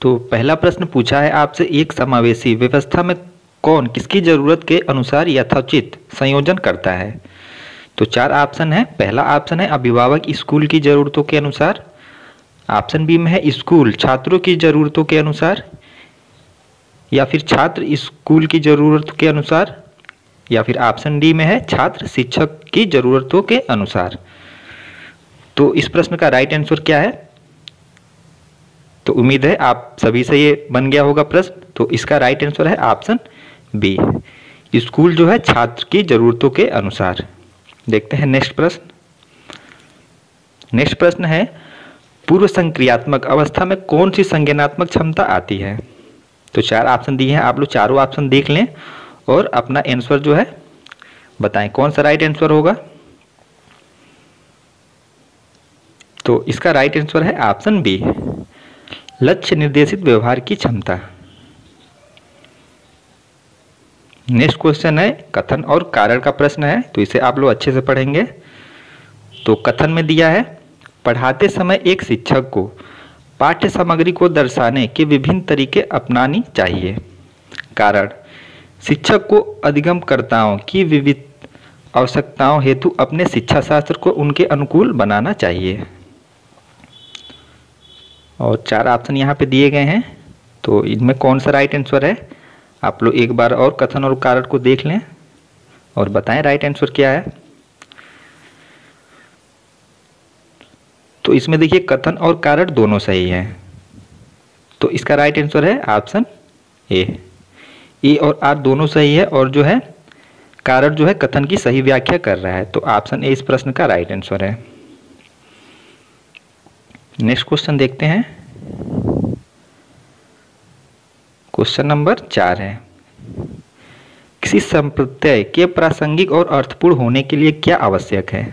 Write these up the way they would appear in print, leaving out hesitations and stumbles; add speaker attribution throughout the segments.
Speaker 1: तो पहला प्रश्न पूछा है आपसे, एक समावेशी व्यवस्था में कौन किसकी जरूरत के अनुसार यथोचित संयोजन करता है। तो चार ऑप्शन है। पहला ऑप्शन है अभिभावक स्कूल की जरूरतों के अनुसार, ऑप्शन बी में है स्कूल छात्रों की जरूरतों के अनुसार, या फिर छात्र स्कूल की जरूरतों के अनुसार, या फिर ऑप्शन डी में है छात्र शिक्षक की जरूरतों के अनुसार। तो इस प्रश्न का राइट आंसर क्या है? तो उम्मीद है आप सभी से ये बन गया होगा प्रश्न। तो इसका राइट आंसर है ऑप्शन बी, स्कूल जो है छात्र की जरूरतों के अनुसार। देखते हैं नेक्स्ट प्रश्न। नेक्स्ट प्रश्न है, पूर्व संक्रियात्मक अवस्था में कौन सी संज्ञानात्मक क्षमता आती है। तो चार ऑप्शन दिए हैं, आप लोग चारों ऑप्शन देख लें और अपना आंसर जो है बताएं कौन सा राइट आंसर होगा। तो इसका राइट आंसर है ऑप्शन बी, लक्ष्य निर्देशित व्यवहार की क्षमता। नेक्स्ट क्वेश्चन है, कथन और कारण का प्रश्न है, तो इसे आप लोग अच्छे से पढ़ेंगे। तो कथन में दिया है, पढ़ाते समय एक शिक्षक को पाठ्य सामग्री को दर्शाने के विभिन्न तरीके अपनानी चाहिए। कारण, शिक्षक को अधिगमकर्ताओं की विविध आवश्यकताओं हेतु अपने शिक्षा शास्त्र को उनके अनुकूल बनाना चाहिए। और चार ऑप्शन यहाँ पे दिए गए हैं, तो इनमें कौन सा राइट आंसर है आप लोग एक बार और कथन और कारण को देख लें और बताएं राइट आंसर क्या है। तो इसमें देखिए कथन और कारण दोनों सही हैं, तो इसका राइट आंसर है ऑप्शन ए और आर दोनों सही है, और जो है कारण जो है कथन की सही व्याख्या कर रहा है। तो ऑप्शन ए इस प्रश्न का राइट आंसर है। नेक्स्ट क्वेश्चन देखते हैं। क्वेश्चन नंबर 4 है, किसी संप्रत्यय के प्रासंगिक और अर्थपूर्ण होने के लिए क्या आवश्यक है।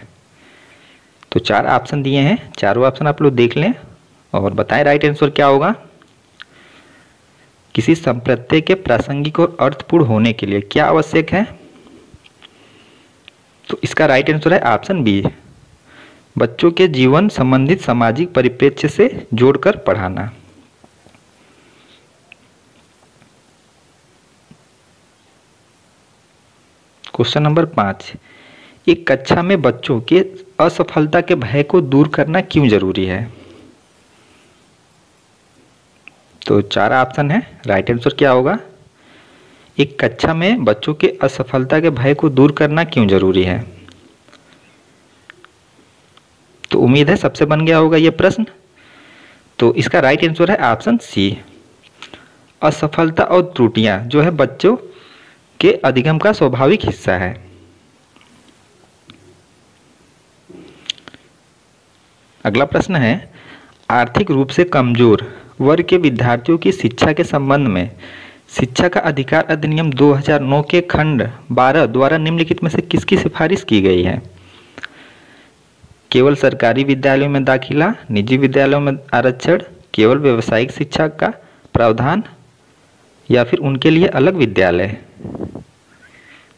Speaker 1: तो चार ऑप्शन दिए हैं, चारों ऑप्शन आप लोग देख लें और बताएं राइट आंसर क्या होगा। किसी संप्रत्यय के प्रासंगिक और अर्थपूर्ण होने के लिए क्या आवश्यक है। तो इसका राइट आंसर है ऑप्शन बी, बच्चों के जीवन संबंधित सामाजिक परिप्रेक्ष्य से जोड़कर पढ़ाना। क्वेश्चन नंबर 5, एक कक्षा में बच्चों के असफलता के भय को दूर करना क्यों जरूरी है। तो चार ऑप्शन है, राइट आंसर क्या होगा। एक कक्षा में बच्चों के असफलता के भय को दूर करना क्यों जरूरी है। तो उम्मीद है सबसे बन गया होगा ये प्रश्न। तो इसका राइट आंसर है ऑप्शन सी, असफलता और त्रुटियां जो है बच्चों के अधिगम का स्वाभाविक हिस्सा है। अगला प्रश्न है, आर्थिक रूप से कमजोर वर्ग के विद्यार्थियों की शिक्षा के संबंध में शिक्षा का अधिकार अधिनियम 2009 के खंड 12 द्वारा निम्नलिखित में से किसकी सिफारिश की गई है। केवल सरकारी विद्यालयों में दाखिला, निजी विद्यालयों में आरक्षण, केवल व्यावसायिक शिक्षा का प्रावधान, या फिर उनके लिए अलग विद्यालय।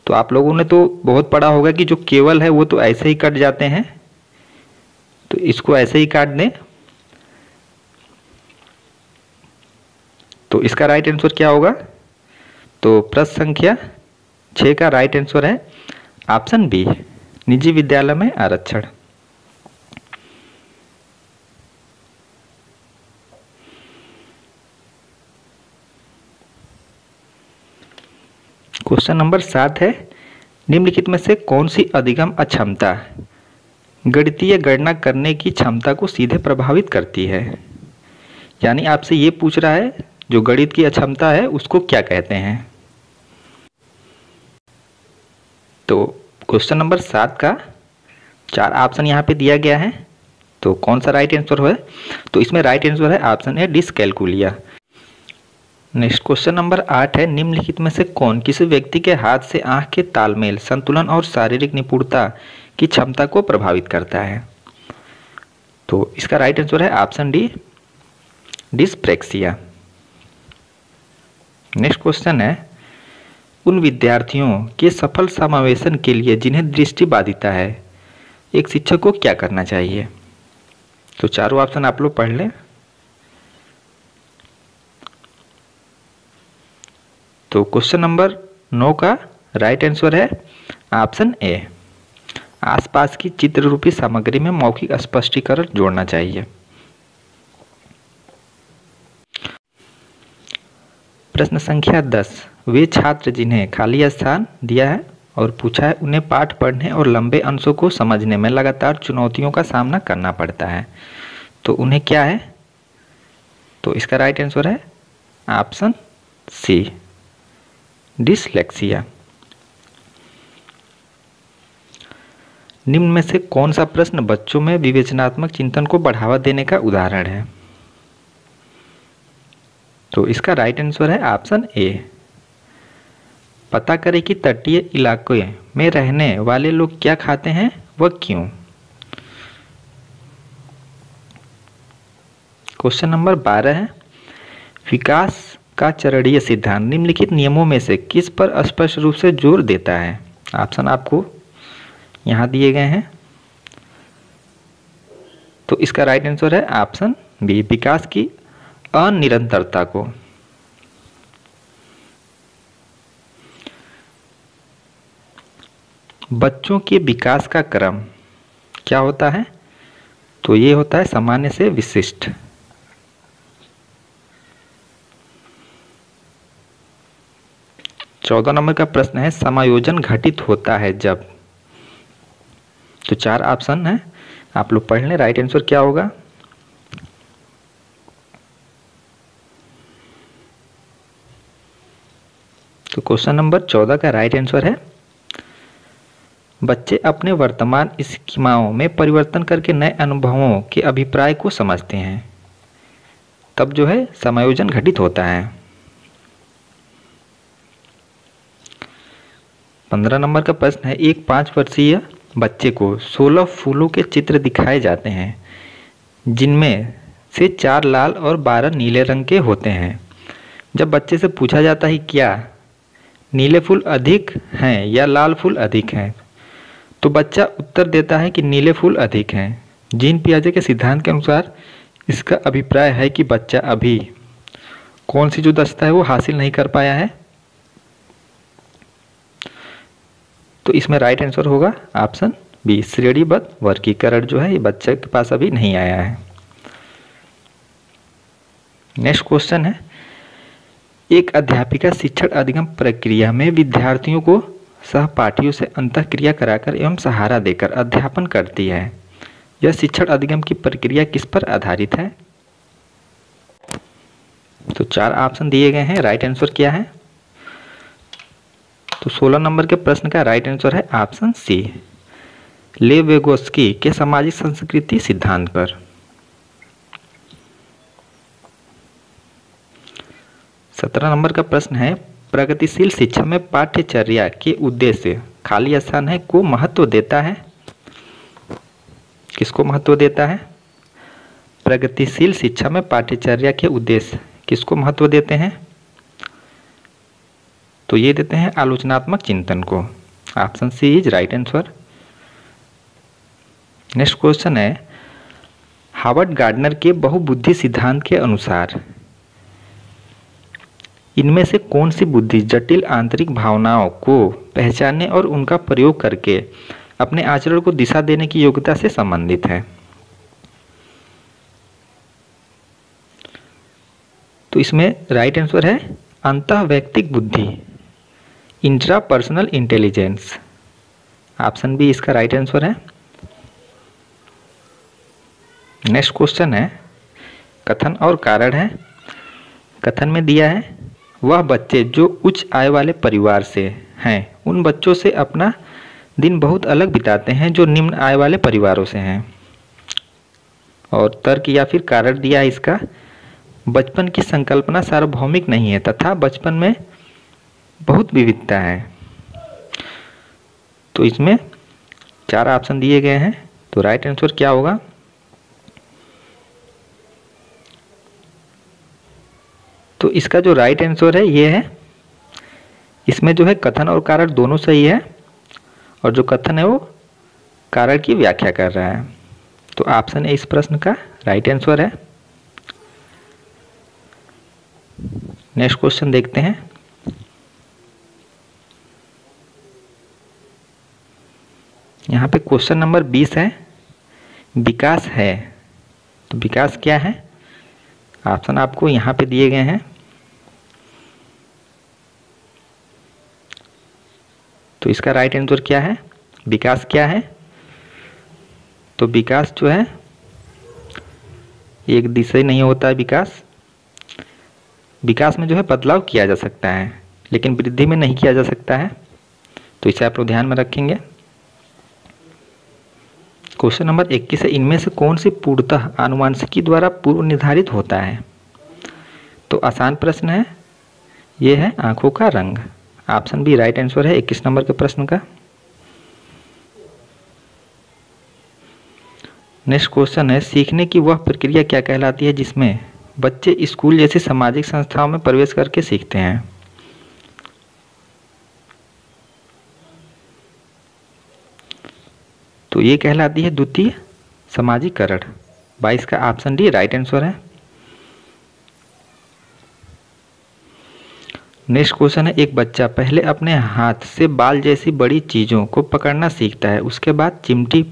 Speaker 1: तो आप लोगों ने तो बहुत पढ़ा होगा कि जो केवल है वो तो ऐसे ही कट जाते हैं, तो इसको ऐसे ही काट दें। तो इसका राइट आंसर क्या होगा। तो प्रश्न संख्या 6 का राइट आंसर है ऑप्शन बी, निजी विद्यालय में आरक्षण। क्वेश्चन नंबर 7 है, निम्नलिखित में से कौन सी अधिगम अक्षमता गणितीय गणना करने की क्षमता को सीधे प्रभावित करती है। यानी आपसे ये पूछ रहा है जो गणित की अक्षमता है उसको क्या कहते हैं। तो क्वेश्चन नंबर 7 का चार ऑप्शन यहाँ पे दिया गया है, तो कौन सा राइट आंसर है। तो इसमें राइट आंसर है option A, dyscalculia. Next question number 8 है, निम्नलिखित में से कौन किसी व्यक्ति के हाथ से आंख के तालमेल, संतुलन और शारीरिक निपुणता की क्षमता को प्रभावित करता है। तो इसका राइट आंसर है option D, dyspraxia. Next question है, उन विद्यार्थियों के सफल समावेशन के लिए जिन्हें दृष्टि बाधिता है, एक शिक्षक को क्या करना चाहिए। तो चारों ऑप्शन आप लोग पढ़ लें। तो क्वेश्चन नंबर 9 का राइट आंसर है ऑप्शन ए। आसपास की चित्र रूपी सामग्री में मौखिक स्पष्टीकरण जोड़ना चाहिए। प्रश्न संख्या 10, वे छात्र जिन्हें खाली स्थान दिया है और पूछा है उन्हें पाठ पढ़ने और लंबे अंशों को समझने में लगातार चुनौतियों का सामना करना पड़ता है, तो उन्हें क्या है? तो इसका राइट आंसर है ऑप्शन सी, डिसलेक्सिया। निम्न में से कौन सा प्रश्न बच्चों में विवेचनात्मक चिंतन को बढ़ावा देने का उदाहरण है? तो इसका राइट आंसर है ऑप्शन ए। पता करें कि तटीय इलाके में रहने वाले लोग क्या खाते हैं व क्यों। क्वेश्चन नंबर 12 है, विकास का चरणीय सिद्धांत निम्नलिखित नियमों में से किस पर स्पष्ट रूप से जोर देता है? ऑप्शन आपको यहाँ दिए गए हैं। तो इसका राइट आंसर है ऑप्शन बी, विकास की अनिरंतरता को। बच्चों के विकास का क्रम क्या होता है? तो ये होता है सामान्य से विशिष्ट। चौदह नंबर का प्रश्न है, समायोजन घटित होता है जब। तो 4 ऑप्शन है, आप लोग पढ़ लें राइट आंसर क्या होगा। तो क्वेश्चन नंबर 14 का राइट आंसर है, बच्चे अपने वर्तमान स्कीमाओं में परिवर्तन करके नए अनुभवों के अभिप्राय को समझते हैं, तब जो है समायोजन घटित होता है। 15 नंबर का प्रश्न है, एक 5 वर्षीय बच्चे को 16 फूलों के चित्र दिखाए जाते हैं जिनमें से 4 लाल और 12 नीले रंग के होते हैं। जब बच्चे से पूछा जाता है क्या नीले फूल अधिक हैं या लाल फूल अधिक हैं, तो बच्चा उत्तर देता है कि नीले फूल अधिक हैं। जीन पियाजे के सिद्धांत के अनुसार इसका अभिप्राय है कि बच्चा अभी कौन सी जो दक्षता है वो हासिल नहीं कर पाया है। तो इसमें राइट आंसर होगा ऑप्शन बी, श्रेणीबद्ध वर्गीकरण जो है ये बच्चे के पास अभी नहीं आया है। नेक्स्ट क्वेश्चन है, एक अध्यापिका शिक्षण अधिगम प्रक्रिया में विद्यार्थियों को सहपाठियों से अंतःक्रिया कराकर एवं सहारा देकर अध्यापन करती है। यह शिक्षण अधिगम की प्रक्रिया किस पर आधारित है? तो 4 ऑप्शन दिए गए हैं, राइट आंसर क्या है? तो 16 नंबर के प्रश्न का राइट आंसर है ऑप्शन सी, लेव वेगोस्की के सामाजिक संस्कृति सिद्धांत पर। 17 नंबर का प्रश्न है, प्रगतिशील शिक्षा में पाठ्यचर्या के उद्देश्य खाली स्थान है को महत्व देता है। किसको महत्व देता है? प्रगतिशील शिक्षा में पाठ्यचर्या के उद्देश्य किसको महत्व देते हैं? तो ये देते हैं आलोचनात्मक चिंतन को। Option c is right answer. Next question है, हावर्ड गार्डनर के बहुबुद्धि सिद्धांत के अनुसार इनमें से कौन सी बुद्धि जटिल आंतरिक भावनाओं को पहचानने और उनका प्रयोग करके अपने आचरण को दिशा देने की योग्यता से संबंधित है? तो इसमें राइट आंसर है अंतःवैयक्तिक बुद्धि, इंट्रापर्सनल इंटेलिजेंस। ऑप्शन बी इसका राइट आंसर है। नेक्स्ट क्वेश्चन है, कथन और कारण है। कथन में दिया है, वह बच्चे जो उच्च आय वाले परिवार से हैं उन बच्चों से अपना दिन बहुत अलग बिताते हैं जो निम्न आय वाले परिवारों से हैं। और तर्क या फिर कारण दिया है इसका, बचपन की संकल्पना सार्वभौमिक नहीं है तथा बचपन में बहुत विविधता है। तो इसमें 4 ऑप्शन दिए गए हैं, तो राइट आंसर क्या होगा? तो इसका जो राइट आंसर है ये है, इसमें जो है कथन और कारण दोनों सही है और जो कथन है वो कारण की व्याख्या कर रहा है। तो ऑप्शन ए इस प्रश्न का राइट आंसर है। नेक्स्ट क्वेश्चन देखते हैं, यहाँ पे क्वेश्चन नंबर 20 है, विकास है। तो विकास क्या है? ऑप्शन आपको यहाँ पे दिए गए हैं। तो इसका राइट आंसर क्या है? विकास क्या है? तो विकास जो है एक दिशा नहीं होता है। विकास में जो है बदलाव किया जा सकता है, लेकिन वृद्धि में नहीं किया जा सकता है। तो इसे आप लोग ध्यान में रखेंगे। क्वेश्चन नंबर 21 है, इनमें से कौन सी पूर्णतः आनुवंशिकी द्वारा पूर्व निर्धारित होता है? तो आसान प्रश्न है, ये है आंखों का रंग। ऑप्शन बी राइट आंसर है 21 नंबर के प्रश्न का। नेक्स्ट क्वेश्चन है, सीखने की वह प्रक्रिया क्या कहलाती है जिसमें बच्चे स्कूल जैसी सामाजिक संस्थाओं में प्रवेश करके सीखते हैं? तो ये कहलाती है द्वितीय सामाजिकरण। 22 का ऑप्शन डी राइट आंसर है। नेक्स्ट क्वेश्चन है, एक बच्चा पहले अपने हाथ से बाल जैसी बड़ी चीज़ों को पकड़ना सीखता है, उसके बाद चिमटी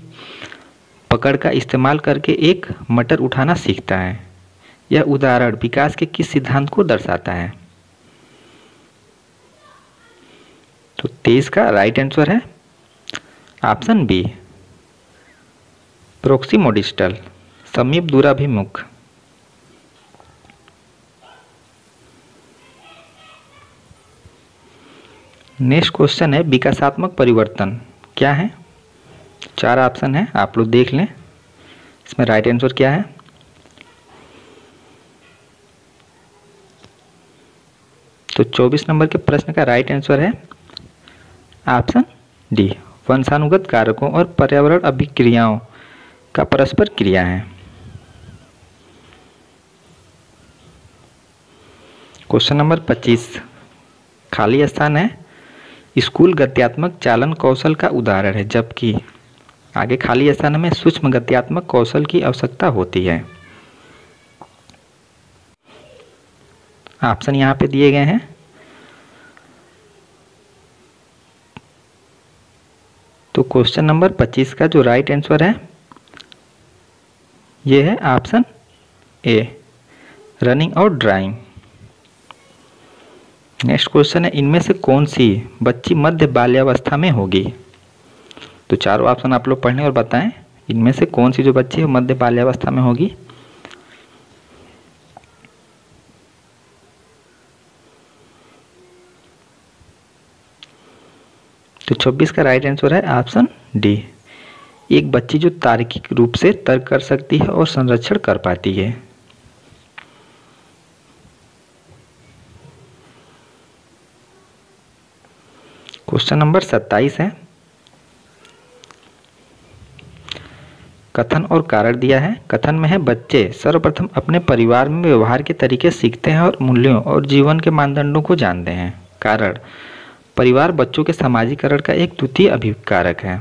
Speaker 1: पकड़ का इस्तेमाल करके एक मटर उठाना सीखता है। यह उदाहरण विकास के किस सिद्धांत को दर्शाता है? तो 23 का राइट आंसर है ऑप्शन बी प्रोक्सिमोडिस्टल, समीप दूराभिमुख। नेक्स्ट क्वेश्चन है, विकासात्मक परिवर्तन क्या है? 4 ऑप्शन है, आप लोग देख लें इसमें राइट आंसर क्या है। तो 24 नंबर के प्रश्न का राइट आंसर है ऑप्शन डी, वंशानुगत कारकों और पर्यावरण अभिक्रियाओं का परस्पर क्रिया है। क्वेश्चन नंबर 25, खाली स्थान है, स्कूल गत्यात्मक चालन कौशल का उदाहरण है, जबकि आगे खाली स्थान में सूक्ष्म गत्यात्मक कौशल की आवश्यकता होती है। ऑप्शन यहाँ पे दिए गए हैं। तो क्वेश्चन नंबर 25 का जो राइट आंसर है ये है ऑप्शन ए, रनिंग और ड्राइंग। नेक्स्ट क्वेश्चन है, इनमें से कौन सी बच्ची मध्य बाल्यावस्था में होगी? तो चारों ऑप्शन आप लोग पढ़ें और बताएं, इनमें से कौन सी जो बच्ची है मध्य बाल्यावस्था में होगी? तो 26 का राइट आंसर है ऑप्शन डी, एक बच्ची जो तार्किक रूप से तर्क कर सकती है और संरक्षण कर पाती है। क्वेश्चन नंबर 27 है, कथन और कारण दिया है। कथन में है, बच्चे सर्वप्रथम अपने परिवार में व्यवहार के तरीके सीखते हैं और मूल्यों और जीवन के मानदंडों को जानते हैं। कारण, परिवार बच्चों के सामाजिकरण का एक द्वितीय अभिकारक है।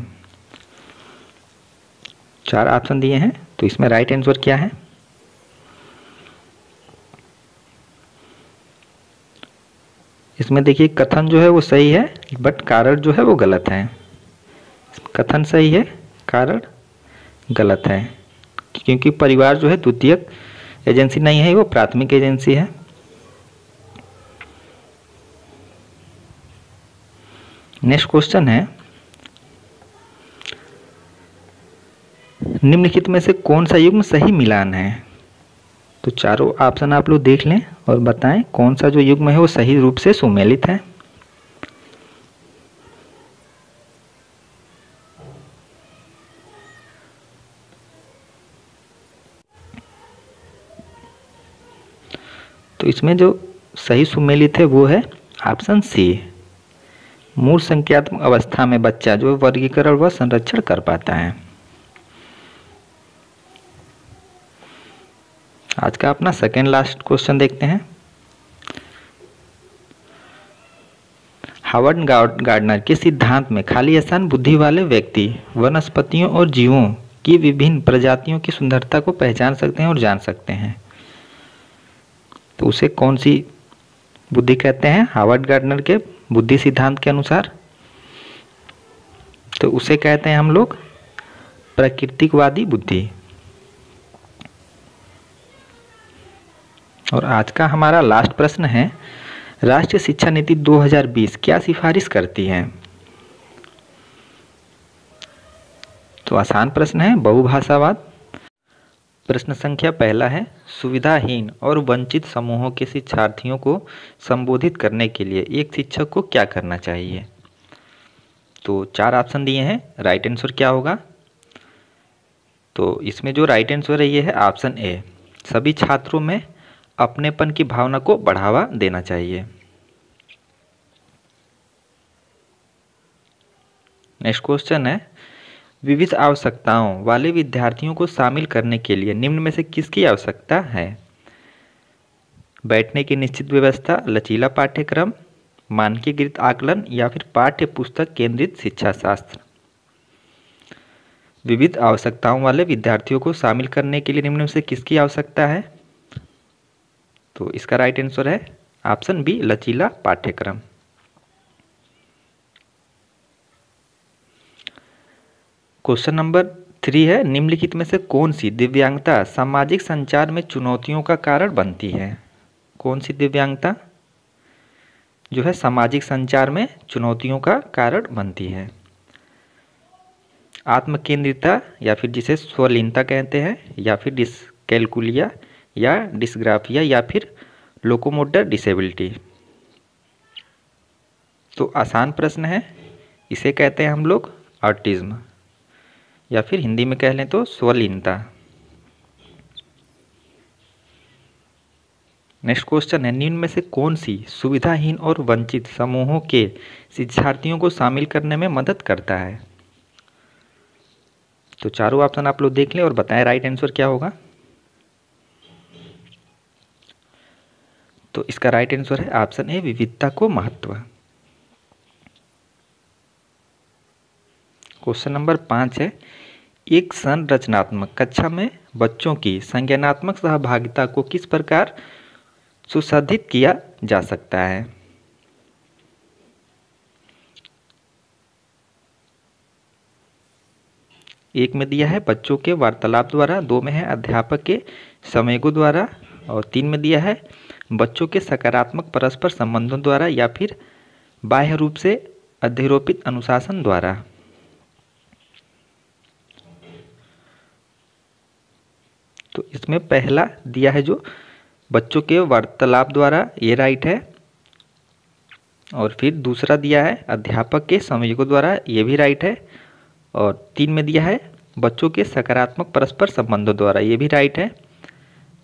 Speaker 1: 4 ऑप्शन दिए हैं, तो इसमें राइट आंसर क्या है? इसमें देखिए कथन जो है वो सही है, बट कारण जो है वो गलत है। कथन सही है, कारण गलत है, क्योंकि परिवार जो है द्वितीयक एजेंसी नहीं है, वो प्राथमिक एजेंसी है। नेक्स्ट क्वेश्चन है, निम्नलिखित में से कौन सा युग्म सही मिलान है? तो चारों ऑप्शन आप लोग देख लें और बताएं कौन सा जो युग्म है वो सही रूप से सुमेलित है। तो इसमें जो सही सुमेलित है वो है ऑप्शन सी, मूल संख्यात्मक अवस्था में बच्चा जो वर्गीकरण व संरक्षण कर पाता है। आज का अपना सेकेंड लास्ट क्वेश्चन देखते हैं। हावर्ड गार्डनर के सिद्धांत में खाली स्थान बुद्धि वाले व्यक्ति वनस्पतियों और जीवों की विभिन्न प्रजातियों की सुंदरता को पहचान सकते हैं और जान सकते हैं। तो उसे कौन सी बुद्धि कहते हैं हावर्ड गार्डनर के बुद्धि सिद्धांत के अनुसार? तो उसे कहते हैं हम लोग प्राकृतिकवादी बुद्धि। और आज का हमारा लास्ट प्रश्न है, राष्ट्रीय शिक्षा नीति 2020 क्या सिफारिश करती है? तो आसान प्रश्न है, बहुभाषावाद। प्रश्न संख्या पहला है, सुविधाहीन और वंचित समूहों के शिक्षार्थियों को संबोधित करने के लिए एक शिक्षक को क्या करना चाहिए? तो 4 ऑप्शन दिए हैं, राइट आंसर क्या होगा? तो इसमें जो राइट आंसर है ये है ऑप्शन ए, सभी छात्रों में अपनेपन की भावना को बढ़ावा देना चाहिए। नेक्स्ट क्वेश्चन है, विविध आवश्यकताओं वाले विद्यार्थियों को शामिल करने के लिए निम्न में से किसकी आवश्यकता है? बैठने की निश्चित व्यवस्था, लचीला पाठ्यक्रम, मानकीकृत आकलन या फिर पाठ्य पुस्तक केंद्रित शिक्षा शास्त्र। विविध आवश्यकताओं वाले विद्यार्थियों को शामिल करने के लिए निम्न में से किसकी आवश्यकता है? तो इसका राइट आंसर है ऑप्शन बी, लचीला पाठ्यक्रम। क्वेश्चन नंबर 3 है, निम्नलिखित में से कौन सी दिव्यांगता सामाजिक संचार में चुनौतियों का कारण बनती है? कौन सी दिव्यांगता जो है सामाजिक संचार में चुनौतियों का कारण बनती है? आत्मकेंद्रिता या फिर जिसे स्वलीनता कहते हैं, या फिर डिसकैलकुलिया या डिस्ग्राफिया, या फिर लोकोमोटर डिसेबिलिटी। तो आसान प्रश्न है, इसे कहते हैं हम लोग ऑटिज्म, या फिर हिंदी में कह लें तो स्वलीनता। नेक्स्ट क्वेश्चन है, निम्न में से कौन सी सुविधाहीन और वंचित समूहों के शिक्षार्थियों को शामिल करने में मदद करता है? तो चारों ऑप्शन आप लोग देख लें और बताएं राइट आंसर क्या होगा। तो इसका राइट आंसर है ऑप्शन ए, विविधता को महत्व। क्वेश्चन नंबर 5 है, एक संरचनात्मक कक्षा में बच्चों की संज्ञानात्मक सहभागिता को किस प्रकार सुसंगठित किया जा सकता है? एक में दिया है बच्चों के वार्तालाप द्वारा, 2 में है अध्यापक के संवेगों द्वारा, और 3 में दिया है बच्चों के सकारात्मक परस्पर संबंधों द्वारा, या फिर बाह्य रूप से अध्यारोपित अनुशासन द्वारा। तो इसमें पहला दिया है जो बच्चों के वार्तालाप द्वारा, ये राइट है। और फिर दूसरा दिया है अध्यापक के संयोजकों द्वारा, ये भी राइट है। और 3 में दिया है बच्चों के सकारात्मक परस्पर संबंधों द्वारा, ये भी राइट है।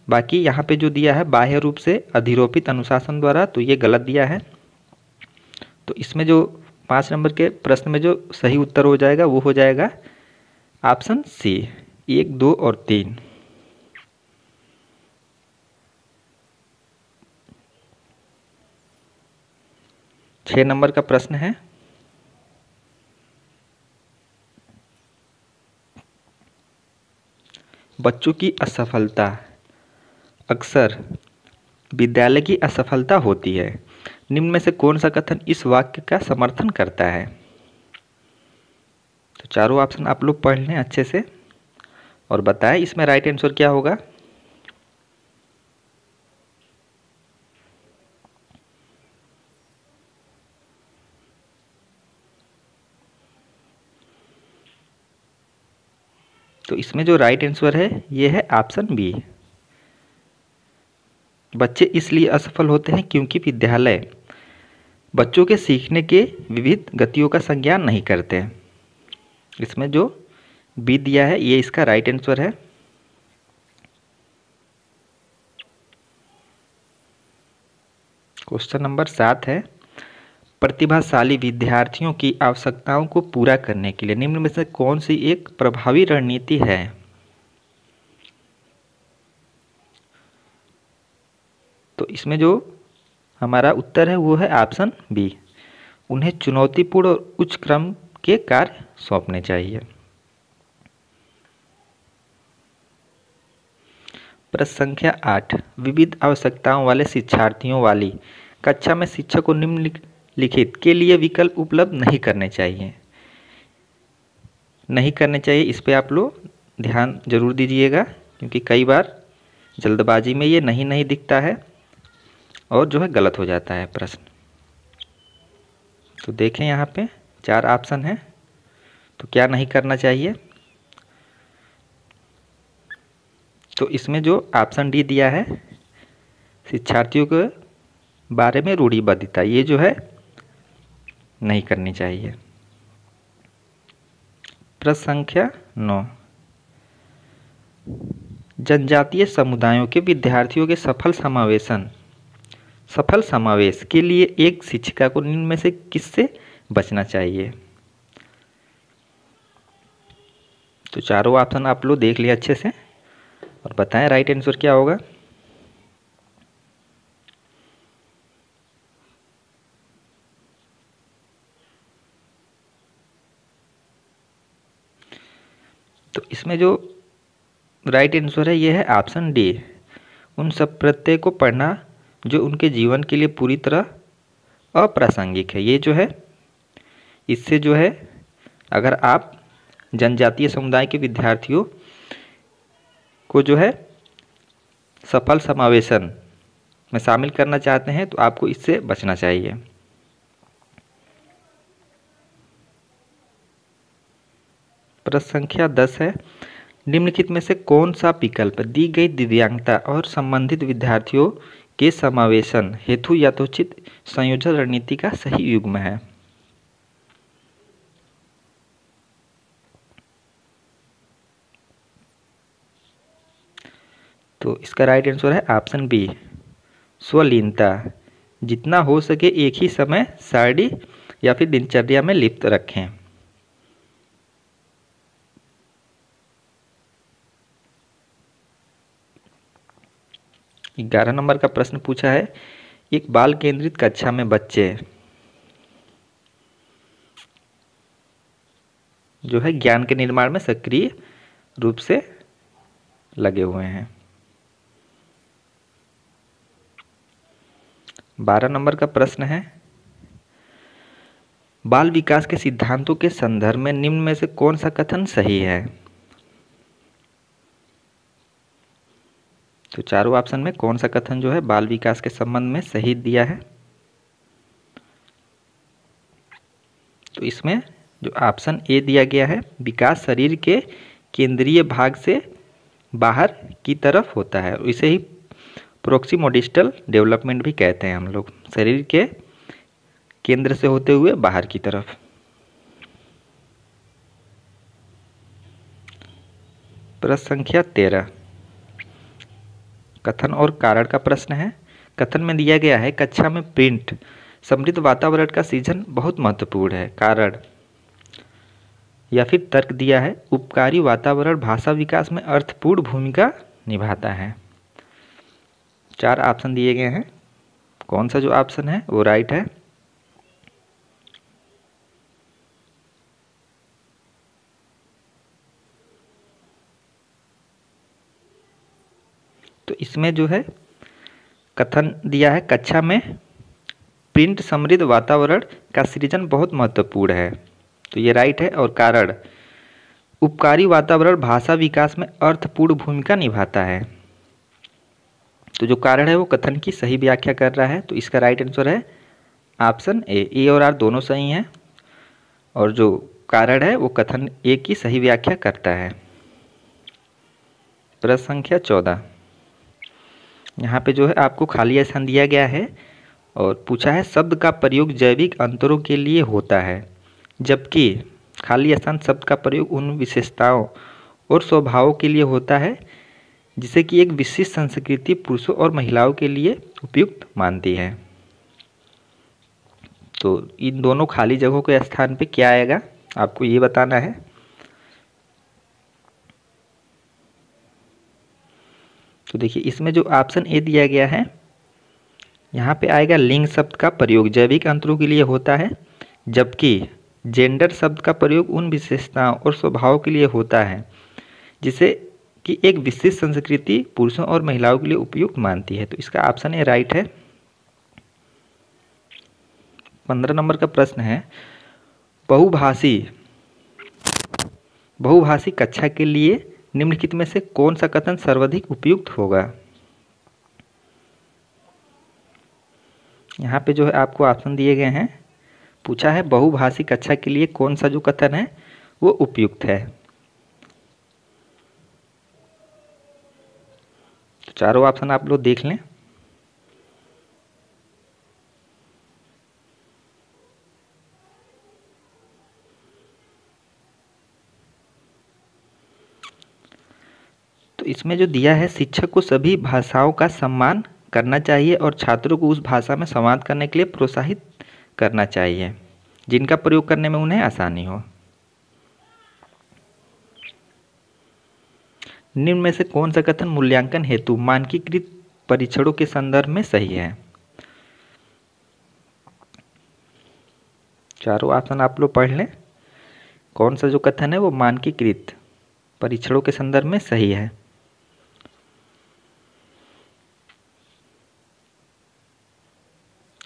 Speaker 1: बाकी यहाँ पे जो दिया है बाह्य रूप से अधिरोपित अनुशासन द्वारा, तो ये गलत दिया है। तो इसमें जो 5 नंबर के प्रश्न में जो सही उत्तर हो जाएगा वो हो जाएगा ऑप्शन सी, 1, 2 और 3। छः नंबर का प्रश्न है, बच्चों की असफलता अक्सर विद्यालय की असफलता होती है। निम्न में से कौन सा कथन इस वाक्य का समर्थन करता है? तो चारों ऑप्शन आप लोग पढ़ लें अच्छे से और बताएं इसमें राइट आंसर क्या होगा। तो इसमें जो राइट आंसर है ये है ऑप्शन बी, बच्चे इसलिए असफल होते हैं क्योंकि विद्यालय बच्चों के सीखने के विविध गतियों का संज्ञान नहीं करते। इसमें जो बी दिया है ये इसका राइट आंसर है। क्वेश्चन नंबर 7 है, प्रतिभाशाली विद्यार्थियों की आवश्यकताओं को पूरा करने के लिए निम्न में से कौन सी एक प्रभावी रणनीति है? तो इसमें जो हमारा उत्तर है वो है ऑप्शन बी, उन्हें चुनौतीपूर्ण और उच्च क्रम के कार्य सौंपने चाहिए। प्रश्न संख्या 8, विविध आवश्यकताओं वाले शिक्षार्थियों वाली कक्षा में शिक्षक को निम्नलिखित के लिए विकल्प उपलब्ध नहीं करने चाहिए। नहीं करने चाहिए, इस पे आप लोग ध्यान जरूर दीजिएगा, क्योंकि कई बार जल्दबाजी में ये नहीं नहीं दिखता है और जो है गलत हो जाता है प्रश्न। तो देखें यहाँ पे 4 ऑप्शन हैं, तो क्या नहीं करना चाहिए। तो इसमें जो ऑप्शन डी दिया है, शिक्षार्थियों के बारे में रूढ़िबद्धता, ये जो है नहीं करनी चाहिए। प्रश्न संख्या 9, जनजातीय समुदायों के विद्यार्थियों के सफल समावेश के लिए एक शिक्षिका को निम्न में से किससे बचना चाहिए। तो चारों ऑप्शन आप लोग देख लिए अच्छे से और बताएं राइट आंसर क्या होगा। तो इसमें जो राइट आंसर है ये है ऑप्शन डी, उन सब प्रत्यय को पढ़ना जो उनके जीवन के लिए पूरी तरह अप्रासंगिक है। ये जो है इससे जो है अगर आप जनजातीय समुदाय के विद्यार्थियों को जो है सफल समावेशन में शामिल करना चाहते हैं तो आपको इससे बचना चाहिए। प्रश्न संख्या 10 है, निम्नलिखित में से कौन सा विकल्प दी गई दिव्यांगता और संबंधित विद्यार्थियों के समावेशन हेतु यथोचित संयोजन रणनीति का सही युग्म है। तो इसका राइट आंसर है ऑप्शन बी, स्वलीनता, जितना हो सके एक ही समय सारणी या फिर दिनचर्या में लिप्त रखें। ग्यारह नंबर का प्रश्न पूछा है, एक बाल केंद्रित कक्षा में बच्चे जो है ज्ञान के निर्माण में सक्रिय रूप से लगे हुए हैं। 12 नंबर का प्रश्न है, बाल विकास के सिद्धांतों के संदर्भ में निम्न में से कौन सा कथन सही है। तो चारों ऑप्शन में कौन सा कथन जो है बाल विकास के संबंध में सही दिया है। तो इसमें जो ऑप्शन ए दिया गया है, विकास शरीर के केंद्रीय भाग से बाहर की तरफ होता है, इसे ही प्रोक्सिमोडिस्टल डेवलपमेंट भी कहते हैं हम लोग, शरीर के केंद्र से होते हुए बाहर की तरफ। प्रश्न संख्या 13, कथन और कारण का प्रश्न है। कथन में दिया गया है, कक्षा में प्रिंट समृद्ध वातावरण का सृजन बहुत महत्वपूर्ण है। कारण या फिर तर्क दिया है, उपकारी वातावरण भाषा विकास में अर्थपूर्ण भूमिका निभाता है। 4 ऑप्शन दिए गए हैं, कौन सा जो ऑप्शन है वो राइट है। तो इसमें जो है कथन दिया है, कक्षा में प्रिंट समृद्ध वातावरण का सृजन बहुत महत्वपूर्ण है, तो ये राइट है। और कारण, उपकारी वातावरण भाषा विकास में अर्थपूर्ण भूमिका निभाता है, तो जो कारण है वो कथन की सही व्याख्या कर रहा है, तो इसका राइट आंसर है ऑप्शन ए और आर दोनों सही हैं, और जो कारण है वो कथन ए की सही व्याख्या करता है। प्रश्न संख्या 14, यहाँ पे जो है आपको खाली स्थान दिया गया है और पूछा है, शब्द का प्रयोग जैविक अंतरों के लिए होता है, जबकि खाली स्थान शब्द का प्रयोग उन विशेषताओं और स्वभावों के लिए होता है जिसे कि एक विशिष्ट संस्कृति पुरुषों और महिलाओं के लिए उपयुक्त मानती है। तो इन दोनों खाली जगहों के स्थान पे क्या आएगा आपको ये बताना है। तो देखिए इसमें जो ऑप्शन ए दिया गया है, यहाँ पे आएगा लिंग शब्द का प्रयोग जैविक अंतरों के लिए होता है, जबकि जेंडर शब्द का प्रयोग उन विशेषताओं और स्वभावों के लिए होता है जिसे कि एक विशिष्ट संस्कृति पुरुषों और महिलाओं के लिए उपयुक्त मानती है, तो इसका ऑप्शन ए राइट है। 15 नंबर का प्रश्न है, बहुभाषी बहुभाषी कक्षा के लिए निम्नलिखित में से कौन सा कथन सर्वाधिक उपयुक्त होगा। यहाँ पे जो है आपको ऑप्शन दिए गए हैं। पूछा है बहुभाषी कक्षा के लिए कौन सा जो कथन है वो उपयुक्त है। तो चारों ऑप्शन आप लोग देख लें। तो इसमें जो दिया है, शिक्षक को सभी भाषाओं का सम्मान करना चाहिए और छात्रों को उस भाषा में संवाद करने के लिए प्रोत्साहित करना चाहिए जिनका प्रयोग करने में उन्हें आसानी हो। निम्न में से कौन सा कथन मूल्यांकन हेतु मानकीकृत परीक्षणों के संदर्भ में सही है। चारों ऑप्शन आप लोग पढ़ लें। कौन सा जो कथन है वो मानकीकृत परीक्षणों के संदर्भ में सही है।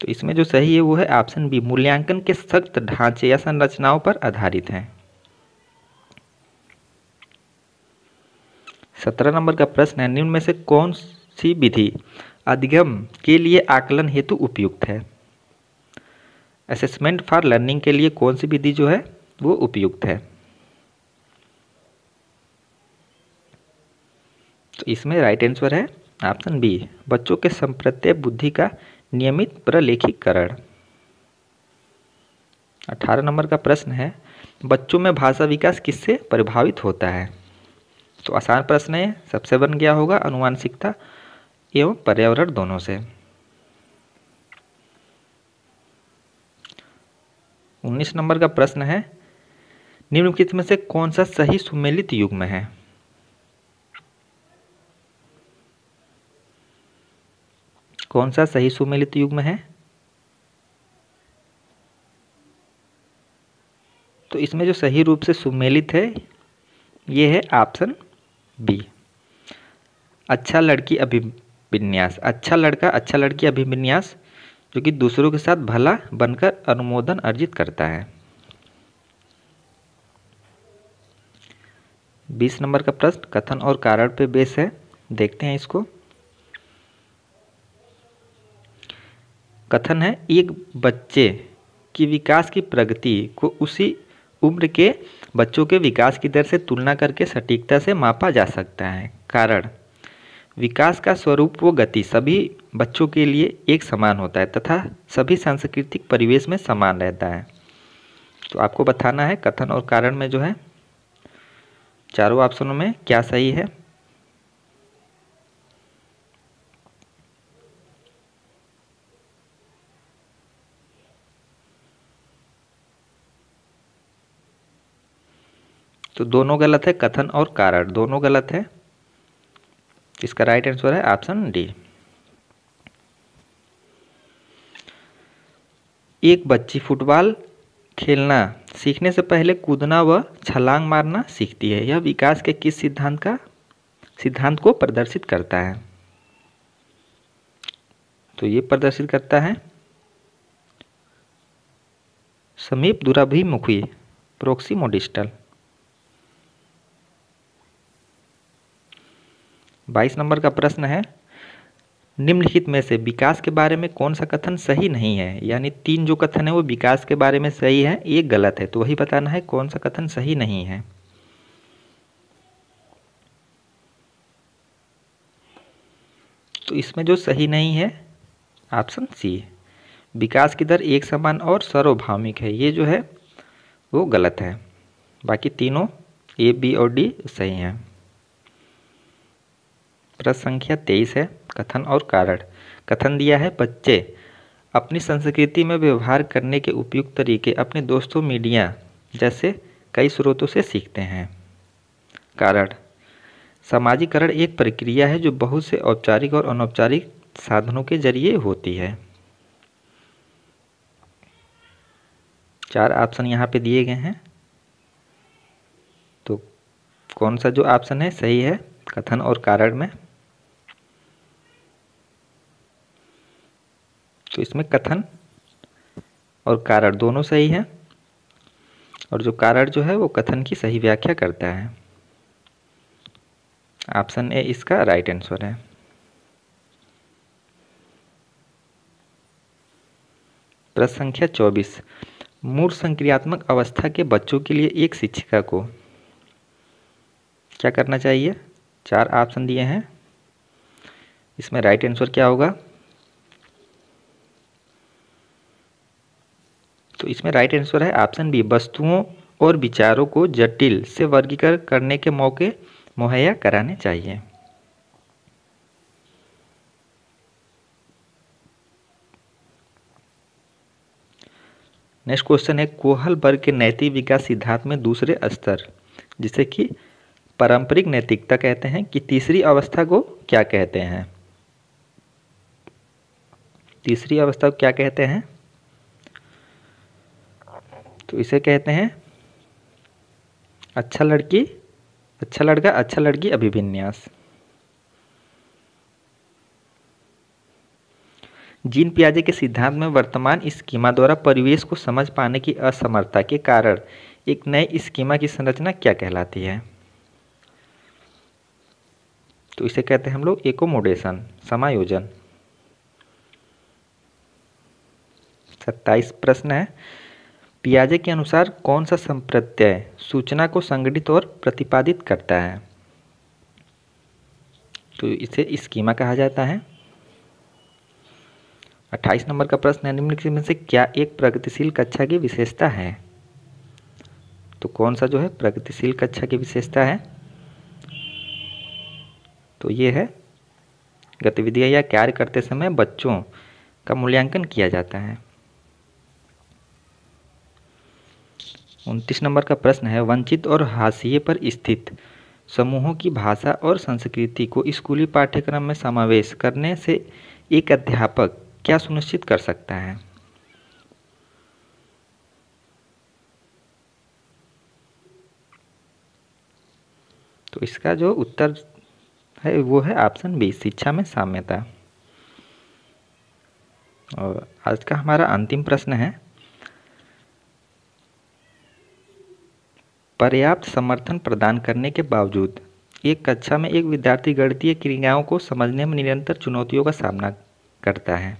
Speaker 1: तो इसमें जो सही है वो है ऑप्शन बी, मूल्यांकन के सख्त ढांचे या संरचनाओं पर आधारित है। 17 नंबर का प्रश्न है, निम्न में से कौन सी विधि अधिगम के लिए आकलन हेतु उपयुक्त है। असेसमेंट फॉर लर्निंग के लिए कौन सी विधि जो है वो उपयुक्त है। तो इसमें राइट आंसर है ऑप्शन बी, बच्चों के संप्रत्य बुद्धि का नियमित प्रलेखीकरण। 18 नंबर का प्रश्न है, बच्चों में भाषा विकास किससे प्रभावित होता है। तो आसान प्रश्न है, सबसे बन गया होगा अनुवांशिकता एवं पर्यावरण दोनों से। 19 नंबर का प्रश्न है, निम्नलिखित में से कौन सा सही सुमेलित युग्म है। कौन सा सही सुमेलित युग्म है। तो इसमें जो सही रूप से सुमेलित है ये है ऑप्शन बी, अच्छा लड़की अभिविन्यास। अच्छा लड़का अच्छा लड़की अभिविन्यास जो कि दूसरों के साथ भला बनकर अनुमोदन अर्जित करता है। 20 नंबर का प्रश्न कथन और कारण पे बेस है, देखते हैं इसको। कथन है, एक बच्चे की विकास की प्रगति को उसी उम्र के बच्चों के विकास की दर से तुलना करके सटीकता से मापा जा सकता है। कारण, विकास का स्वरूप व गति सभी बच्चों के लिए एक समान होता है तथा सभी सांस्कृतिक परिवेश में समान रहता है। तो आपको बताना है कथन और कारण में जो है चारों ऑप्शनों में क्या सही है। तो दोनों गलत है, कथन और कारण दोनों गलत है। इसका राइट आंसर है ऑप्शन डी। एक बच्ची फुटबॉल खेलना सीखने से पहले कूदना व छलांग मारना सीखती है। यह विकास के किस सिद्धांत को प्रदर्शित करता है। तो ये प्रदर्शित करता है समीप दूराभिमुखी प्रोक्सिमोडिस्टल। 22 नंबर का प्रश्न है, निम्नलिखित में से विकास के बारे में कौन सा कथन सही नहीं है। यानी 3 जो कथन है वो विकास के बारे में सही है, एक गलत है। तो वही बताना है कौन सा कथन सही नहीं है। तो इसमें जो सही नहीं है ऑप्शन सी, विकास की दर एक समान और सार्वभौमिक है, ये जो है वो गलत है। बाकी तीनों ए, बी और डी सही हैं। प्रश्न संख्या 23 है, कथन और कारण। कथन दिया है, बच्चे अपनी संस्कृति में व्यवहार करने के उपयुक्त तरीके अपने दोस्तों, मीडिया जैसे कई स्रोतों से सीखते हैं। कारण, सामाजिकरण एक प्रक्रिया है जो बहुत से औपचारिक और अनौपचारिक साधनों के जरिए होती है। 4 ऑप्शन यहाँ पे दिए गए हैं, तो कौन सा जो ऑप्शन है सही है कथन और कारण में। तो इसमें कथन और कारण दोनों सही है और जो कारण जो है वो कथन की सही व्याख्या करता है। ऑप्शन ए इसका राइट आंसर है। प्रश्न संख्या 24, मूल संक्रियात्मक अवस्था के बच्चों के लिए एक शिक्षिका को क्या करना चाहिए? 4 ऑप्शन दिए हैं, इसमें राइट आंसर क्या होगा? तो इसमें राइट आंसर है ऑप्शन बी, वस्तुओं और विचारों को जटिल से वर्गीकरण करने के मौके मुहैया कराने चाहिए। नेक्स्ट क्वेश्चन है, कोहल वर्ग के नैतिक विकास सिद्धांत में दूसरे स्तर जिसे कि पारंपरिक नैतिकता कहते हैं कि तीसरी अवस्था को क्या कहते हैं? तीसरी अवस्था को क्या कहते हैं? तो इसे कहते हैं अच्छा लड़का अच्छा लड़की अभिविन्यास। जीन पियाजे के सिद्धांत में वर्तमान स्कीमा द्वारा परिवेश को समझ पाने की असमर्थता के कारण एक नए स्कीमा की संरचना क्या कहलाती है? तो इसे कहते हैं हम लोग एकोमोडेशन, समायोजन। 27 प्रश्न है, पियाजे के अनुसार कौन सा संप्रत्यय सूचना को संगठित और प्रतिपादित करता है? तो इसे स्कीमा कहा जाता है। 28 नंबर का प्रश्न है, निम्नलिखित में से क्या एक प्रगतिशील कक्षा की विशेषता है? तो कौन सा जो है प्रगतिशील कक्षा की विशेषता है? तो ये है गतिविधियां या कार्य करते समय बच्चों का मूल्यांकन किया जाता है। 29 नंबर का प्रश्न है, वंचित और हाशिए पर स्थित समूहों की भाषा और संस्कृति को स्कूली पाठ्यक्रम में समावेश करने से एक अध्यापक क्या सुनिश्चित कर सकता है? तो इसका जो उत्तर है वो है ऑप्शन बी, शिक्षा में साम्यता। और आज का हमारा अंतिम प्रश्न है, पर्याप्त समर्थन प्रदान करने के बावजूद एक कक्षा में एक विद्यार्थी गणितीय क्रियाओं को समझने में निरंतर चुनौतियों का सामना करता है,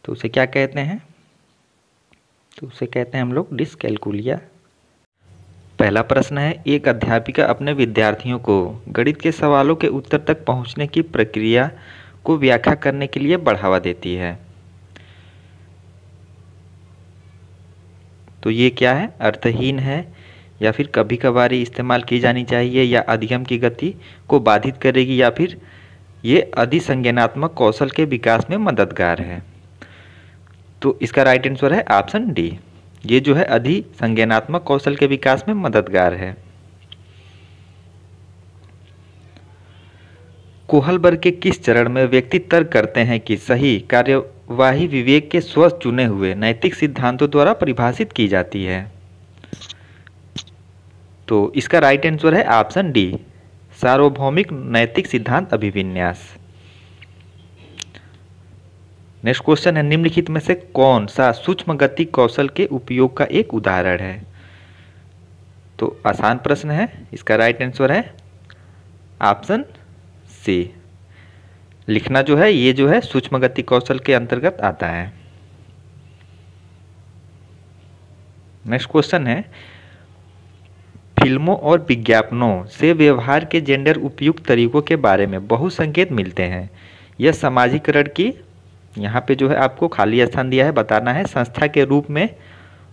Speaker 1: तो उसे क्या कहते हैं? तो उसे कहते हैं हम लोग डिसकैलकुलिया। पहला प्रश्न है, एक अध्यापिका अपने विद्यार्थियों को गणित के सवालों के उत्तर तक पहुंचने की प्रक्रिया को व्याख्या करने के लिए बढ़ावा देती है, तो ये क्या है? अर्थहीन है, या फिर कभी कभार इस्तेमाल की जानी चाहिए, या अधिगम की गति को बाधित करेगी, या फिर ये अधिसंज्ञानात्मक कौशल के विकास में मददगार है? तो इसका राइट आंसर है ऑप्शन डी, ये जो है अधिसंज्ञानात्मक कौशल के विकास में मददगार है। कोहल वर्ग के किस चरण में व्यक्ति तर्क करते हैं कि सही कार्यवाही विवेक के स्व चुने हुए नैतिक सिद्धांतों द्वारा परिभाषित की जाती है? तो इसका राइट आंसर है ऑप्शन डी, सार्वभौमिक नैतिक सिद्धांत अभिविन्यास। नेक्स्ट क्वेश्चन है, निम्नलिखित में से कौन सा सूक्ष्म गति कौशल के उपयोग का एक उदाहरण है? तो आसान प्रश्न है, इसका राइट आंसर है ऑप्शन सी, लिखना जो है ये जो है सूक्ष्म गति कौशल के अंतर्गत आता है। नेक्स्ट क्वेश्चन है, फिल्मों और विज्ञापनों से व्यवहार के जेंडर उपयुक्त तरीकों के बारे में बहु संकेत मिलते हैं। यह समाजीकरण की, यहाँ पे जो है आपको खाली स्थान दिया है, बताना है संस्था के रूप में,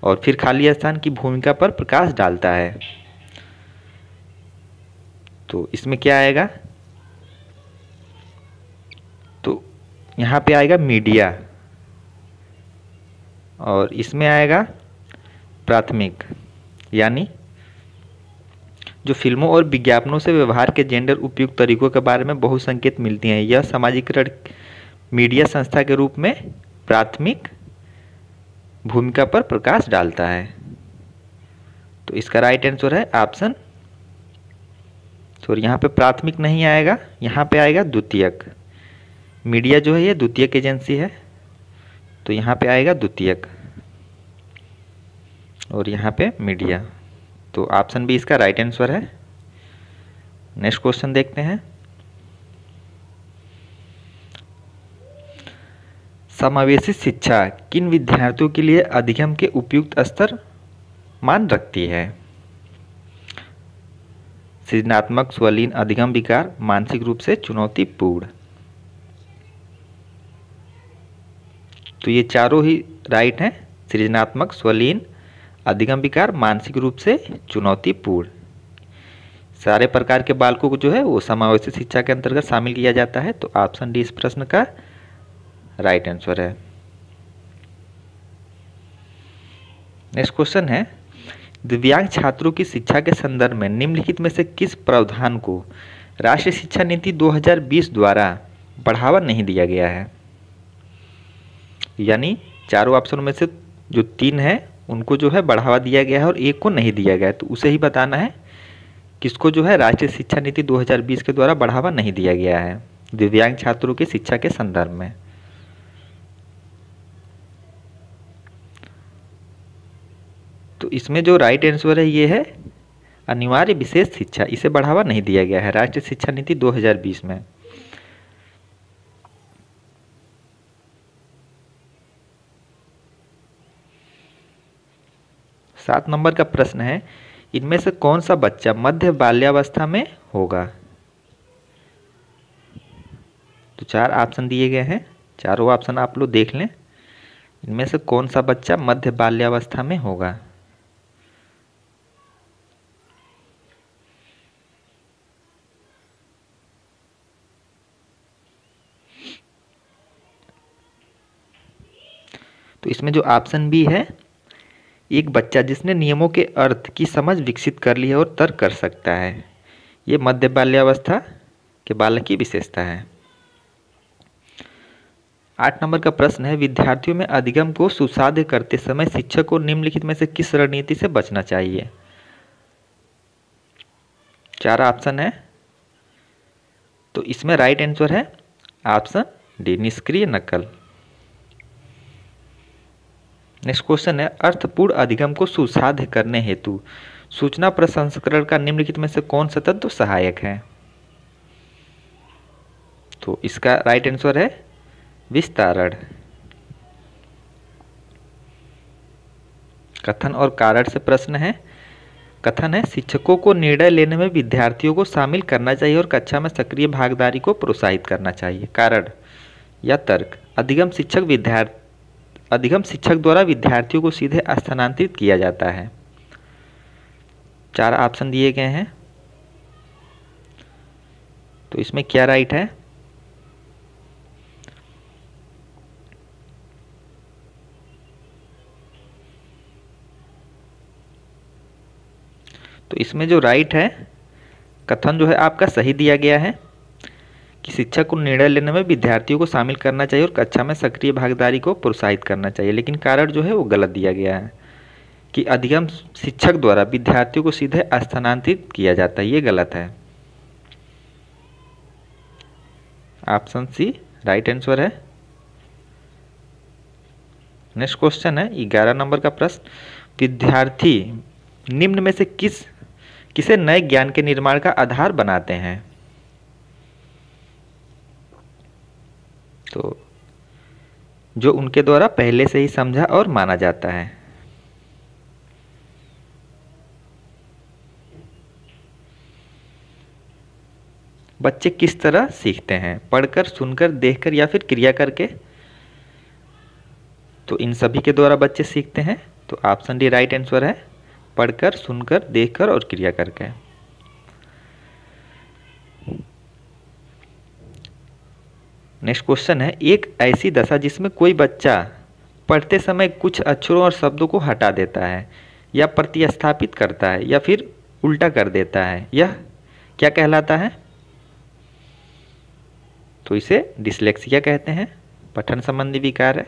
Speaker 1: और फिर खाली स्थान की भूमिका पर प्रकाश डालता है। तो इसमें क्या आएगा? तो यहाँ पे आएगा मीडिया, और इसमें आएगा प्राथमिक, यानी जो फिल्मों और विज्ञापनों से व्यवहार के जेंडर उपयुक्त तरीकों के बारे में बहु संकेत मिलती हैं। यह समाजीकरण मीडिया संस्था के रूप में प्राथमिक भूमिका पर प्रकाश डालता है। तो इसका राइट आंसर है ऑप्शन, सॉरी यहाँ पे प्राथमिक नहीं आएगा, यहाँ पे आएगा द्वितीयक। मीडिया जो है ये द्वितीयक एजेंसी है, तो यहाँ पे आएगा द्वितीयक। और यहाँ पे मीडिया। तो ऑप्शन बी इसका राइट आंसर है। नेक्स्ट क्वेश्चन देखते हैं। समावेशी शिक्षा किन विद्यार्थियों के लिए अधिगम के उपयुक्त स्तर मान रखती है? सृजनात्मक, स्वलीन, अधिगम विकार, मानसिक रूप से चुनौतीपूर्ण। तो ये चारों ही राइट हैं। सृजनात्मक, स्वलीन, अधिगम विकार, मानसिक रूप से चुनौतीपूर्ण। सारे प्रकार के बालकों को जो है वो समावेशी शिक्षा के अंतर्गत शामिल किया जाता है। तो ऑप्शन डी इस प्रश्न का राइट आंसर है। नेक्स्ट क्वेश्चन है, दिव्यांग छात्रों की शिक्षा के संदर्भ में निम्नलिखित में से किस प्रावधान को राष्ट्रीय शिक्षा नीति 2020 द्वारा बढ़ावा नहीं दिया गया है? यानी चारों ऑप्शनों में से जो 3 है उनको जो है बढ़ावा दिया गया है और एक को नहीं दिया गया है। तो उसे ही बताना है किसको जो है राष्ट्रीय शिक्षा नीति 2020 के द्वारा बढ़ावा नहीं दिया गया है दिव्यांग छात्रों की शिक्षा के संदर्भ में। तो इसमें जो राइट आंसर है ये है अनिवार्य विशेष शिक्षा, इसे बढ़ावा नहीं दिया गया है राष्ट्रीय शिक्षा नीति 2020 में। सात नंबर का प्रश्न है, इनमें से कौन सा बच्चा मध्य बाल्यावस्था में होगा? तो 4 ऑप्शन दिए गए हैं, चारों ऑप्शन आप लोग देख लें। इनमें से कौन सा बच्चा मध्य बाल्यावस्था में होगा? तो इसमें जो ऑप्शन बी है, एक बच्चा जिसने नियमों के अर्थ की समझ विकसित कर ली है और तर्क कर सकता है, ये मध्य बाल्यावस्था के बालक की विशेषता है। 8 नंबर का प्रश्न है, विद्यार्थियों में अधिगम को सुसाध्य करते समय शिक्षक को निम्नलिखित में से किस रणनीति से बचना चाहिए? 4 ऑप्शन है। तो इसमें राइट आंसर है ऑप्शन डी, निष्क्रिय नकल। नेक्स्ट क्वेश्चन है, अर्थपूर्ण अधिगम को सुसाध्य करने हेतु सूचना प्रसंस्करण का निम्नलिखित में से कौन सा तत्व सहायक है? तो इसका राइट आंसर है विस्तारण। कथन और कारण से प्रश्न है। कथन है, शिक्षकों को निर्णय लेने में विद्यार्थियों को शामिल करना चाहिए और कक्षा में सक्रिय भागीदारी को प्रोत्साहित करना चाहिए। कारण या तर्क, अधिगम शिक्षक द्वारा विद्यार्थियों को सीधे स्थानांतरित किया जाता है। 4 ऑप्शन दिए गए हैं, तो इसमें क्या राइट है? तो इसमें जो राइट है, कथन जो है आपका सही दिया गया है कि शिक्षक को निर्णय लेने में विद्यार्थियों को शामिल करना चाहिए और कक्षा में सक्रिय भागीदारी को प्रोत्साहित करना चाहिए। लेकिन कारण जो है वो गलत दिया गया है कि अधिगम शिक्षक द्वारा विद्यार्थियों को सीधे स्थानांतरित किया जाता है, ये गलत है। ऑप्शन सी राइट आंसर है। नेक्स्ट क्वेश्चन है 11 नंबर का प्रश्न, विद्यार्थी निम्न में से किसे नए ज्ञान के निर्माण का आधार बनाते हैं? तो जो उनके द्वारा पहले से ही समझा और माना जाता है। बच्चे किस तरह सीखते हैं? पढ़कर, सुनकर, देखकर या फिर क्रिया करके? तो इन सभी के द्वारा बच्चे सीखते हैं। तो ऑप्शन डी राइट आंसर है, पढ़कर, सुनकर, देखकर और क्रिया करके। नेक्स्ट क्वेश्चन है, एक ऐसी दशा जिसमें कोई बच्चा पढ़ते समय कुछ अक्षरों और शब्दों को हटा देता है या प्रतिस्थापित करता है या फिर उल्टा कर देता है, यह क्या कहलाता है? तो इसे डिसलेक्सिया कहते हैं, पठन संबंधी विकार है।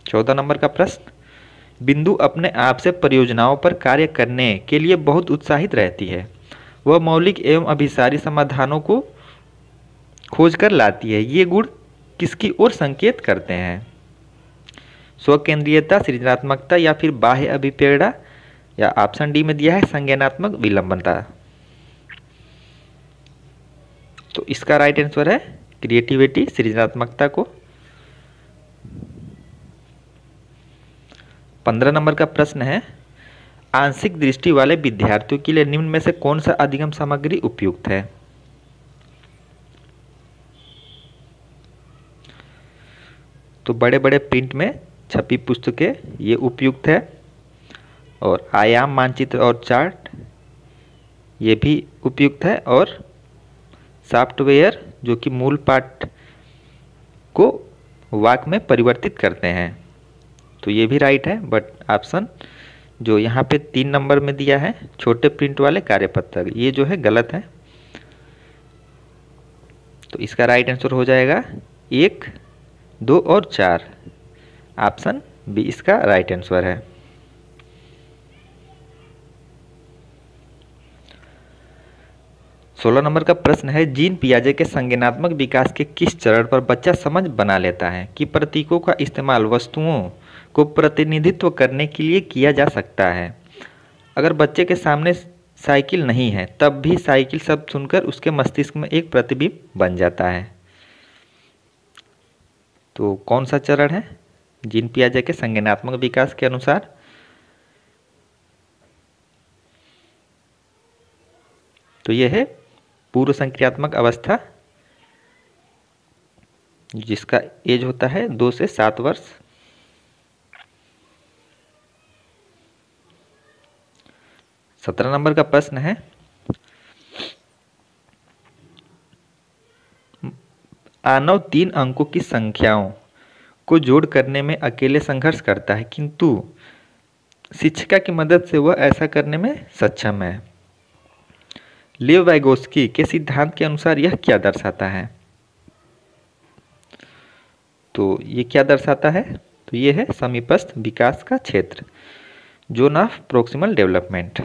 Speaker 1: 14 नंबर का प्रश्न, बिंदु अपने आप से परियोजनाओं पर कार्य करने के लिए बहुत उत्साहित रहती है। वह मौलिक एवं अभिसारी समाधानों को खोज कर लाती है। ये गुण किसकी ओर संकेत करते हैं? स्वकेंद्रीयता, सृजनात्मकता या फिर बाह्य अभिप्रेरणा, या ऑप्शन डी में दिया है संज्ञानात्मक विलंबनता। तो इसका राइट आंसर है क्रिएटिविटी, सृजनात्मकता को। 15 नंबर का प्रश्न है, आंशिक दृष्टि वाले विद्यार्थियों के लिए निम्न में से कौन सा अधिगम सामग्री उपयुक्त है? तो बड़े बड़े प्रिंट में छपी पुस्तकें ये उपयुक्त है, और आयाम मानचित्र और चार्ट ये भी उपयुक्त है, और सॉफ्टवेयर जो कि मूल पाठ को वाक्य में परिवर्तित करते हैं, तो ये भी राइट है। बट ऑप्शन जो यहाँ पे 3 नंबर में दिया है, छोटे प्रिंट वाले कार्यपत्र, ये जो है गलत है। तो इसका राइट आंसर हो जाएगा 1, 2 और 4। ऑप्शन बी इसका राइट आंसर है। 16 नंबर का प्रश्न है, जीन पियाजे के संज्ञानात्मक विकास के किस चरण पर बच्चा समझ बना लेता है कि प्रतीकों का इस्तेमाल वस्तुओं को प्रतिनिधित्व करने के लिए किया जा सकता है? अगर बच्चे के सामने साइकिल नहीं है तब भी साइकिल शब्द सुनकर उसके मस्तिष्क में एक प्रतिबिंब बन जाता है। तो कौन सा चरण है जीन पियाजे के संज्ञानात्मक विकास के अनुसार? तो यह है पूर्व संक्रियात्मक अवस्था, जिसका एज होता है 2 से 7 वर्ष। 17 नंबर का प्रश्न है, मानव 3 अंकों की संख्याओं को जोड़ करने में अकेले संघर्ष करता है, किंतु शिक्षिका की मदद से वह ऐसा करने में सक्षम है। लेव वाइगोस्की के सिद्धांत के अनुसार यह क्या दर्शाता है? तो ये क्या दर्शाता है? तो ये है समीपस्थ विकास का क्षेत्र, जोन ऑफ प्रोक्सिमल डेवलपमेंट।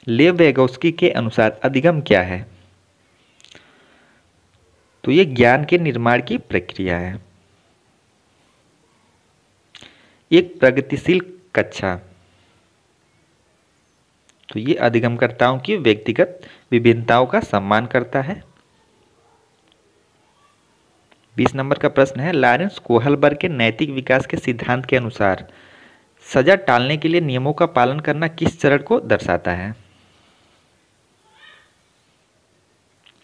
Speaker 1: लेव वाइगोस्की के अनुसार अधिगम क्या है? तो ये ज्ञान के निर्माण की प्रक्रिया है। एक प्रगतिशील कक्षा, तो ये अधिगमकर्ताओं की व्यक्तिगत विभिन्नताओं का सम्मान करता है। 20 नंबर का प्रश्न है, लॉरेंस कोहलबर्ग के नैतिक विकास के सिद्धांत के अनुसार सजा टालने के लिए नियमों का पालन करना किस चरण को दर्शाता है?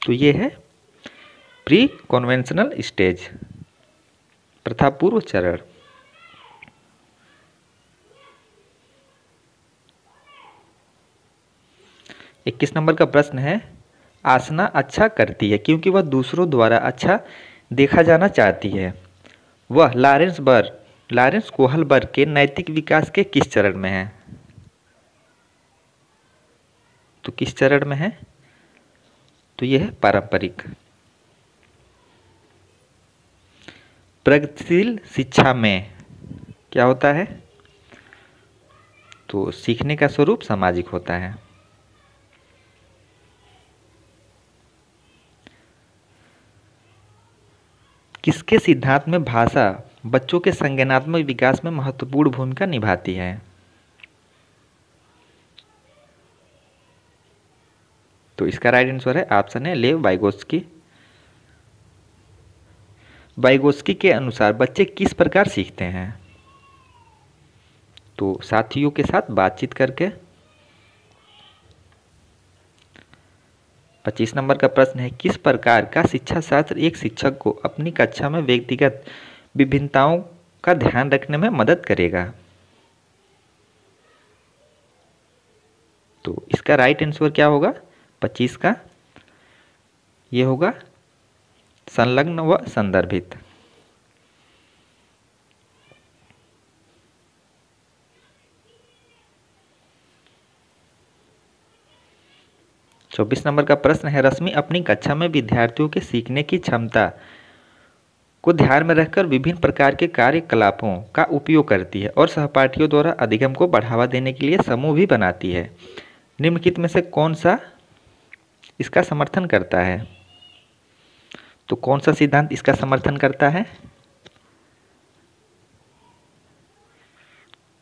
Speaker 1: तो ये है प्री कन्वेंशनल स्टेज, प्रथापूर्व चरण। 21 नंबर का प्रश्न है, आसना अच्छा करती है क्योंकि वह दूसरों द्वारा अच्छा देखा जाना चाहती है। वह लॉरेंस कोहलबर्ग के नैतिक विकास के किस चरण में है? तो किस चरण में है? तो यह है पारंपरिक। प्रगतिशील शिक्षा में क्या होता है? तो सीखने का स्वरूप सामाजिक होता है। किसके सिद्धांत में भाषा बच्चों के संज्ञानात्मक विकास में महत्वपूर्ण भूमिका निभाती है? तो इसका राइट आंसर है ऑप्शन है लेव वाइगोस्की। वाइगोस्की के अनुसार बच्चे किस प्रकार सीखते हैं? तो साथियों के साथ बातचीत करके। 25 नंबर का प्रश्न है, किस प्रकार का शिक्षा शास्त्र एक शिक्षक को अपनी कक्षा में व्यक्तिगत विभिन्नताओं का ध्यान रखने में मदद करेगा? तो इसका राइट आंसर क्या होगा 25 का? ये होगा संलग्न व संदर्भित। चौबीस नंबर का प्रश्न है, रश्मि अपनी कक्षा में विद्यार्थियों के सीखने की क्षमता को ध्यान में रखकर विभिन्न प्रकार के कार्यकलापों का उपयोग करती है और सहपाठियों द्वारा अधिगम को बढ़ावा देने के लिए समूह भी बनाती है। निम्नलिखित में से कौन सा इसका समर्थन करता है? तो कौन सा सिद्धांत इसका समर्थन करता है?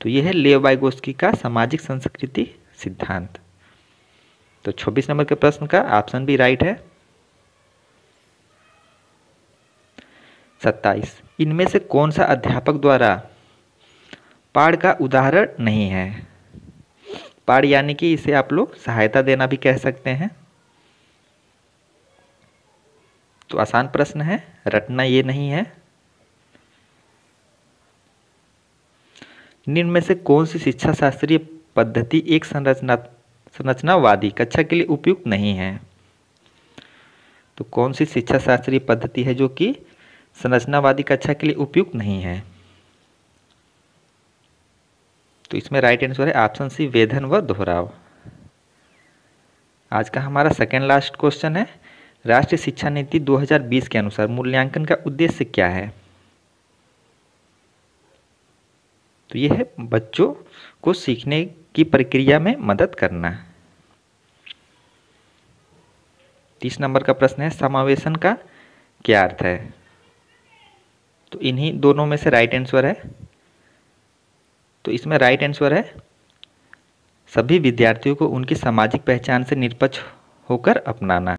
Speaker 1: तो यह है लेव वाइगोस्की का सामाजिक संस्कृति सिद्धांत। तो 26 नंबर के प्रश्न का ऑप्शन भी राइट है। 27, इनमें से कौन सा अध्यापक द्वारा पाठ का उदाहरण नहीं है? पाठ यानी कि इसे आप लोग सहायता देना भी कह सकते हैं। तो आसान प्रश्न है, रटना ये नहीं है। निम्न में से कौन सी शिक्षा शास्त्रीय पद्धति एक संरचनावादी कक्षा के लिए उपयुक्त नहीं है? तो कौन सी शिक्षा शास्त्रीय पद्धति है जो कि संरचनावादी कक्षा के लिए उपयुक्त नहीं है? तो इसमें राइट आंसर है ऑप्शन सी, वेधन व दोहराव। आज का हमारा सेकेंड लास्ट क्वेश्चन है, राष्ट्रीय शिक्षा नीति 2020 के अनुसार मूल्यांकन का उद्देश्य क्या है? तो यह है बच्चों को सीखने की प्रक्रिया में मदद करना। 30 नंबर का प्रश्न है, समावेशन का क्या अर्थ है? तो इन्हीं दोनों में से राइट आंसर है। तो इसमें राइट आंसर है सभी विद्यार्थियों को उनकी सामाजिक पहचान से निष्पक्ष होकर अपनाना।